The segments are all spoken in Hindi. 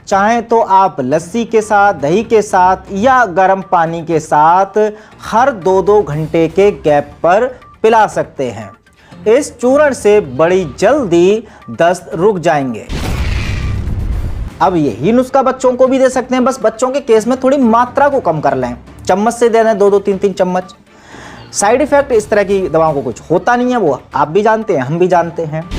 चाहे तो आप लस्सी के साथ, दही के साथ या गर्म पानी के साथ हर 2-2 घंटे के गैप पर पिला सकते हैं। इस चूर्ण से बड़ी जल्दी दस्त रुक जाएंगे। अब यही नुस्खा बच्चों को भी दे सकते हैं, बस बच्चों के केस में थोड़ी मात्रा को कम कर लें। चम्मच से दे दें 2-2, 3-3 चम्मच। साइड इफेक्ट इस तरह की दवाओं को कुछ होता नहीं है, वो आप भी जानते हैं, हम भी जानते हैं।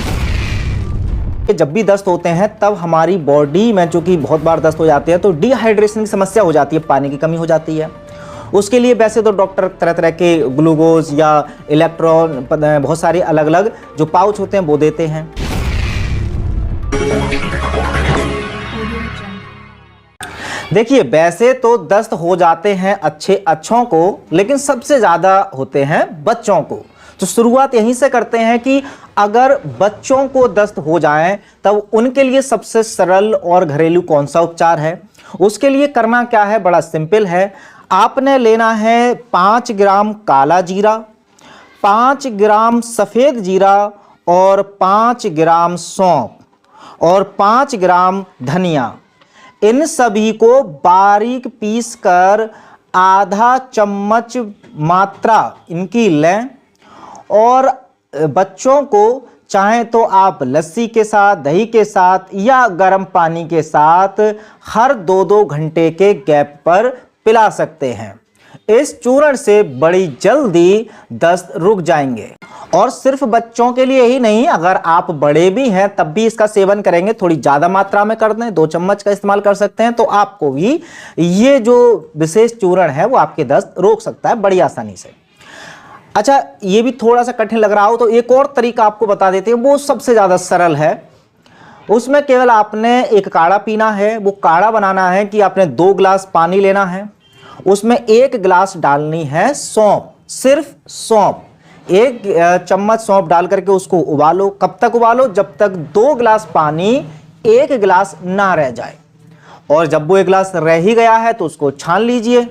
जब भी दस्त होते हैं तब हमारी बॉडी में, चूंकि बहुत बार दस्त हो जाते हैं, तो डिहाइड्रेशन की समस्या हो जाती है, पानी की कमी हो जाती है। उसके लिए वैसे तो डॉक्टर तरह तरह के ग्लूकोज या इलेक्ट्रॉन, बहुत सारे अलग अलग जो पाउच होते हैं वो देते हैं। देखिए, वैसे तो दस्त हो जाते हैं अच्छों को, लेकिन सबसे ज़्यादा होते हैं बच्चों को। तो शुरुआत यहीं से करते हैं कि अगर बच्चों को दस्त हो जाए तब उनके लिए सबसे सरल और घरेलू कौन सा उपचार है। उसके लिए करना क्या है, बड़ा सिंपल है। आपने लेना है 5 ग्राम काला जीरा, 5 ग्राम सफ़ेद जीरा और 5 ग्राम सौंफ और 5 ग्राम धनिया। इन सभी को बारीक पीस कर आधा चम्मच मात्रा इनकी लें और बच्चों को चाहे तो आप लस्सी के साथ, दही के साथ या गर्म पानी के साथ हर 2-2 घंटे के गैप पर पिला सकते हैं। इस चूर्ण से बड़ी जल्दी दस्त रुक जाएंगे। और सिर्फ बच्चों के लिए ही नहीं, अगर आप बड़े भी हैं तब भी इसका सेवन करेंगे, थोड़ी ज़्यादा मात्रा में कर दें, 2 चम्मच का इस्तेमाल कर सकते हैं, तो आपको भी ये जो विशेष चूर्ण है वो आपके दस्त रोक सकता है बड़ी आसानी से। अच्छा, ये भी थोड़ा सा कठिन लग रहा हो तो एक और तरीका आपको बता देते हैं, वो सबसे ज़्यादा सरल है। उसमें केवल आपने एक काढ़ा पीना है। वो काढ़ा बनाना है कि आपने 2 गिलास पानी लेना है, उसमें 1 गिलास डालनी है सौंफ, सिर्फ सौंफ। 1 चम्मच सौंफ डाल करके उसको उबालो। कब तक उबालो? जब तक 2 गिलास पानी 1 गिलास ना रह जाए। और जब वो 1 गिलास रह ही गया है तो उसको छान लीजिए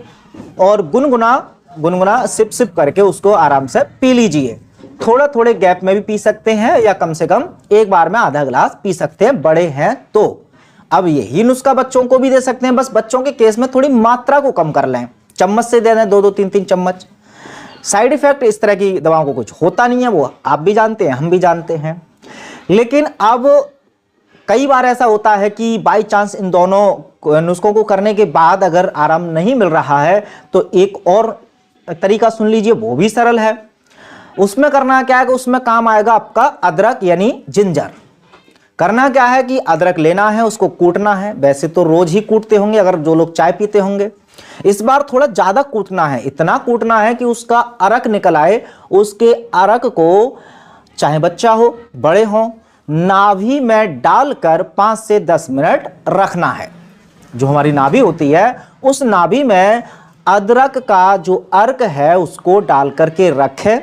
और गुनगुना सिप सिप करके उसको आराम से पी लीजिए। थोड़े गैप में भी पी सकते हैं या कम से कम एक बार में आधा गिलास पी सकते हैं, बड़े हैं तो। अब यही नुस्खा बच्चों को भी दे सकते हैं, बस बच्चों के केस में थोड़ी मात्रा को कम कर लें। चम्मच से दे दें 2-2, 3-3 चम्मच। साइड इफेक्ट इस तरह की दवाओं को कुछ होता नहीं है, वो आप भी जानते हैं, हम भी जानते हैं। लेकिन अब कई बार ऐसा होता है कि बाई चांस इन दोनों नुस्खों को करने के बाद अगर आराम नहीं मिल रहा है तो एक और तरीका सुन लीजिए, वो भी सरल है। उसमें करना क्या है कि उसमें काम आएगा आपका अदरक यानी जिंजर। करना क्या है कि अदरक लेना है, उसको कूटना है। वैसे तो रोज ही कूटते होंगे अगर जो लोग चाय पीते होंगे, इस बार थोड़ा ज्यादा कूटना है। इतना कूटना है कि उसका अरक निकल आए। उसके अरक को चाहे बच्चा हो, बड़े हो, नाभि में डालकर 5 से 10 मिनट रखना है। जो हमारी नाभि होती है उस नाभि में अदरक का जो अर्क है उसको डाल करके रखें।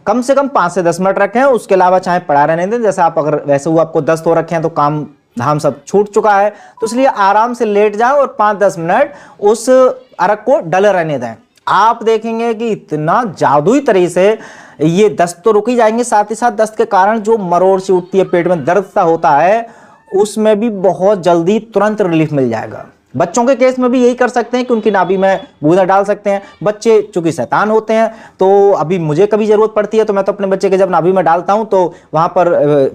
कम से कम 5 से 10 मिनट रखें। उसके अलावा चाहे पड़ा रहने दें। जैसे आप अगर वैसे वो आपको दस्त हो रखे हैं तो काम धाम सब छूट चुका है, तो इसलिए आराम से लेट जाओ और 5-10 मिनट उस अरक को डले रहने दें। आप देखेंगे कि इतना जादुई तरीके से ये दस्त तो रुक ही जाएंगे, साथ ही साथ दस्त के कारण जो मरोड़ सी उठती है, पेट में दर्द सा होता है, उसमें भी बहुत जल्दी तुरंत रिलीफ मिल जाएगा। बच्चों के केस में भी यही कर सकते हैं कि उनकी नाभि में बूंदा डाल सकते हैं। बच्चे चूंकि शैतान होते हैं, तो अभी मुझे कभी जरूरत पड़ती है तो मैं तो अपने बच्चे के जब नाभि में डालता हूं तो वहां पर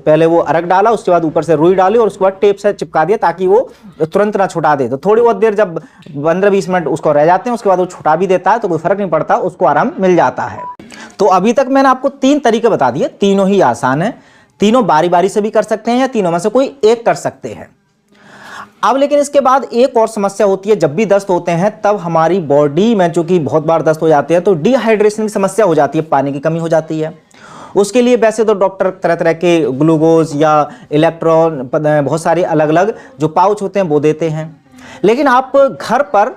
पहले वो अरक डाला, उसके बाद ऊपर से रुई डाली और उसके बाद टेप से चिपका दिया ताकि वो तुरंत ना छुटा दे। तो थोड़ी बहुत देर जब 15-20 मिनट उसको रह जाते हैं, उसके बाद वो छुटा भी देता है तो कोई फर्क नहीं पड़ता, उसको आराम मिल जाता है। तो अभी तक मैंने आपको 3 तरीके बता दिए, तीनों ही आसान है, तीनों बारी बारी से भी कर सकते हैं या तीनों में से कोई एक कर सकते हैं। अब लेकिन इसके बाद एक और समस्या होती है। जब भी दस्त होते हैं तब हमारी बॉडी में, चूंकि बहुत बार दस्त हो जाते हैं, तो डिहाइड्रेशन की समस्या हो जाती है, पानी की कमी हो जाती है। उसके लिए वैसे तो डॉक्टर तरह तरह के ग्लूकोज या इलेक्ट्रॉन, बहुत सारे अलग अलग जो पाउच होते हैं वो देते हैं। लेकिन आप घर पर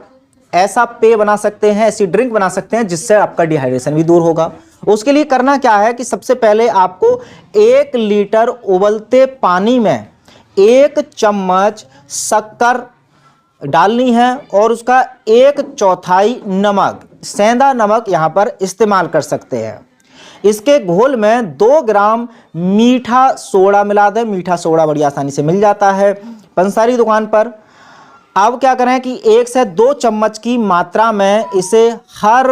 ऐसा पेय बना सकते हैं, ऐसी ड्रिंक बना सकते हैं जिससे आपका डिहाइड्रेशन भी दूर होगा। उसके लिए करना क्या है कि सबसे पहले आपको 1 लीटर उबलते पानी में 1 चम्मच शक्कर डालनी है और उसका 1/4 नमक, सेंधा नमक यहाँ पर इस्तेमाल कर सकते हैं। इसके घोल में 2 ग्राम मीठा सोडा मिला दें। मीठा सोडा बड़ी आसानी से मिल जाता है पंसारी दुकान पर। अब क्या करें कि 1 से 2 चम्मच की मात्रा में इसे हर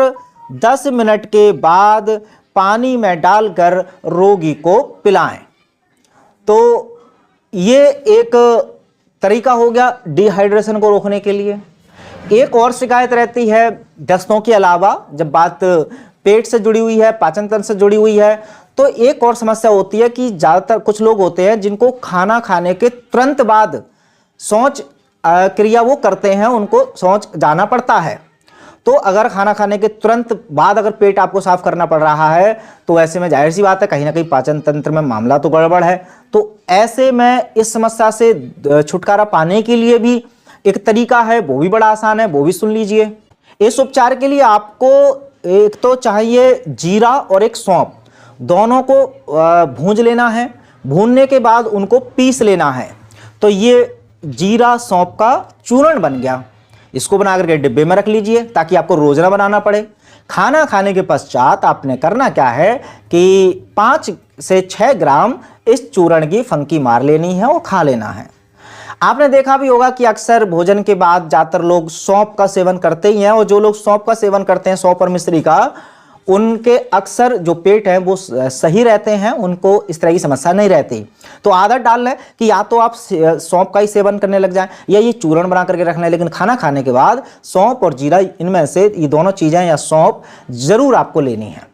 10 मिनट के बाद पानी में डालकर रोगी को पिलाएं। तो ये एक तरीका हो गया डिहाइड्रेशन को रोकने के लिए। एक और शिकायत रहती है दस्तों के अलावा, जब बात पेट से जुड़ी हुई है, पाचन तंत्र से जुड़ी हुई है, तो एक और समस्या होती है कि ज़्यादातर कुछ लोग होते हैं जिनको खाना खाने के तुरंत बाद शौच क्रिया वो करते हैं, उनको शौच जाना पड़ता है। तो अगर खाना खाने के तुरंत बाद अगर पेट आपको साफ करना पड़ रहा है, तो ऐसे में जाहिर सी बात है कहीं ना कहीं पाचन तंत्र में मामला तो गड़बड़ है। तो ऐसे में इस समस्या से छुटकारा पाने के लिए भी एक तरीका है, वो भी बड़ा आसान है, वो भी सुन लीजिए। इस उपचार के लिए आपको एक तो चाहिए जीरा और एक सौंफ, दोनों को भूंज लेना है। भूनने के बाद उनको पीस लेना है। तो ये जीरा सौंफ का चूर्ण बन गया। इसको बना करके डिब्बे में रख लीजिए ताकि आपको रोज ना बनाना पड़े। खाना खाने के पश्चात आपने करना क्या है कि 5 से 6 ग्राम इस चूर्ण की फंकी मार लेनी है और खा लेना है। आपने देखा भी होगा कि अक्सर भोजन के बाद ज़्यादातर लोग सौंफ का सेवन करते ही हैं, और जो लोग सौंफ का सेवन करते हैं, सौंफ और मिश्री का, उनके अक्सर जो पेट है वो सही रहते हैं, उनको इस तरह की समस्या नहीं रहती। तो आदत डाल लें कि या तो आप सौंफ का ही सेवन करने लग जाएं या ये चूर्ण बना करके रख लें, लेकिन खाना खाने के बाद सौंफ और जीरा, इनमें से ये दोनों चीज़ें या सौंफ जरूर आपको लेनी है।